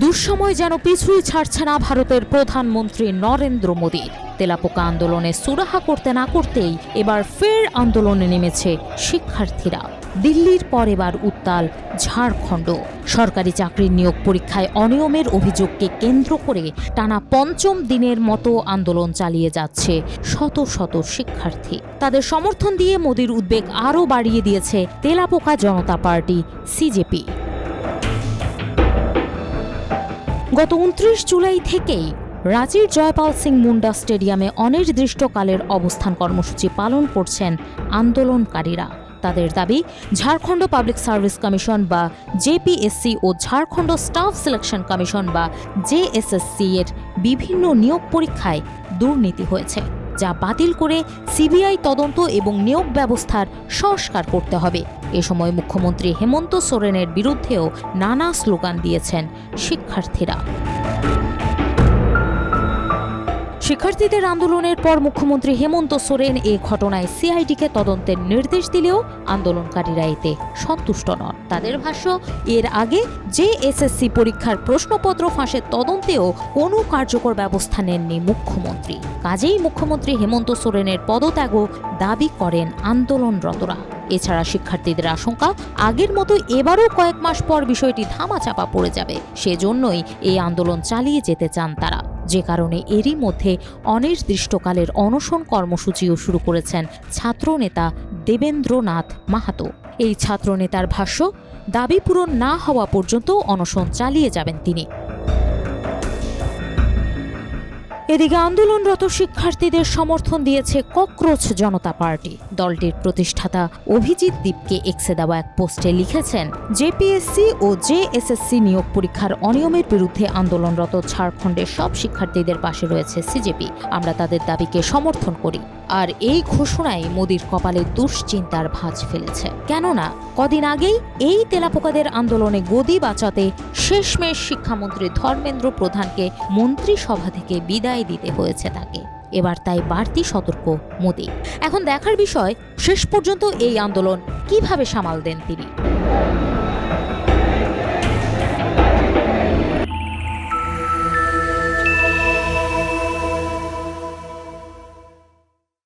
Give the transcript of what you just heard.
দুঃসময় যেন পিছুই ছাড়ছে না ভারতের প্রধানমন্ত্রী নরেন্দ্র মোদীর। তেলাপোকা আন্দোলনে সুরাহা করতে না করতেই এবার ফের আন্দোলনে নেমেছে শিক্ষার্থীরা। দিল্লির পর এবার উত্তাল ঝাড়খণ্ড। সরকারি চাকরির নিয়োগ পরীক্ষায় অনিয়মের অভিযোগকে কেন্দ্র করে টানা পঞ্চম দিনের মতো আন্দোলন চালিয়ে যাচ্ছে শত শত শিক্ষার্থী। তাদের সমর্থন দিয়ে মোদীর উদ্বেগ আরও বাড়িয়ে দিয়েছে তেলাপোকা জনতা পার্টি সিজেপি। গত 29 জুলাই থেকেই রাঁচির জয়পাল সিং মুন্ডা স্টেডিয়ামে অনির্দিষ্টকালের অবস্থান কর্মসূচি পালন করছেন আন্দোলনকারীরা। তাদের দাবি, ঝাড়খণ্ড পাবলিক সার্ভিস কমিশন বা জেপিএসসি ও ঝাড়খণ্ড স্টাফ সিলেকশন কমিশন বা জেএসএসসি এর বিভিন্ন নিয়োগ পরীক্ষায় দুর্নীতি হয়েছে, যা বাতিল করে সিবিআই তদন্ত এবং নিয়োগ ব্যবস্থার সংস্কার করতে হবে। এ সময় মুখ্যমন্ত্রী হেমন্ত সোরেনের বিরুদ্ধেও নানা স্লোগান দিয়েছেন শিক্ষার্থীরা। শিক্ষার্থীদের আন্দোলনের পর মুখ্যমন্ত্রী হেমন্ত সোরেন এ ঘটনায় সিআইডিকে তদন্তের নির্দেশ দিলেও আন্দোলনকারীরা এতে সন্তুষ্ট নন। তাদের ভাষ্য, এর আগে জেএসএসসি পরীক্ষার প্রশ্নপত্র ফাঁসের তদন্তেও কোনো কার্যকর ব্যবস্থা নেননি মুখ্যমন্ত্রী। কাজেই মুখ্যমন্ত্রী হেমন্ত সোরেনের পদত্যাগও দাবি করেন আন্দোলনরতরা। এছাড়া শিক্ষার্থীদের আশঙ্কা, আগের মতো এবারও কয়েক মাস পর বিষয়টি ধামাচাপা পড়ে যাবে। সেজন্যই এই আন্দোলন চালিয়ে যেতে চান তারা, যে কারণে এরই মধ্যে অনির্দিষ্টকালের অনশন কর্মসূচিও শুরু করেছেন ছাত্রনেতা দেবেন্দ্রনাথ মাহাতো। এই ছাত্রনেতার ভাষ্য, দাবি পূরণ না হওয়া পর্যন্ত অনশন চালিয়ে যাবেন তিনি। এদিকে আন্দোলনরত শিক্ষার্থীদের সমর্থন দিয়েছে ককরোচ জনতা পার্টি। দলটির প্রতিষ্ঠাতা অভিজিৎ দীপকে এক্সে দেওয়া এক পোস্টে লিখেছেন, জেপিএসসি ও জেএসএসসি নিয়োগ পরীক্ষার অনিয়মের বিরুদ্ধে আন্দোলনরত ঝাড়খণ্ডের সব শিক্ষার্থীদের পাশে রয়েছে সিজেপি। আমরা তাদের দাবিকে সমর্থন করি। আর এই ঘোষণায় মোদীর কপালে দুশ্চিন্তার ভাঁজ ফেলেছে। কেননা কদিন আগেই এই তেলাপোকাদের আন্দোলনে গদি বাঁচাতে শেষমেশ শিক্ষামন্ত্রী ধর্মেন্দ্র প্রধানকে মন্ত্রিসভা থেকে বিদায় দিতে হয়েছে তাকে। এবার তাই বাড়তি সতর্ক মোদী। এখন দেখার বিষয়, শেষ পর্যন্ত এই আন্দোলন কিভাবে সামাল দেন তিনি।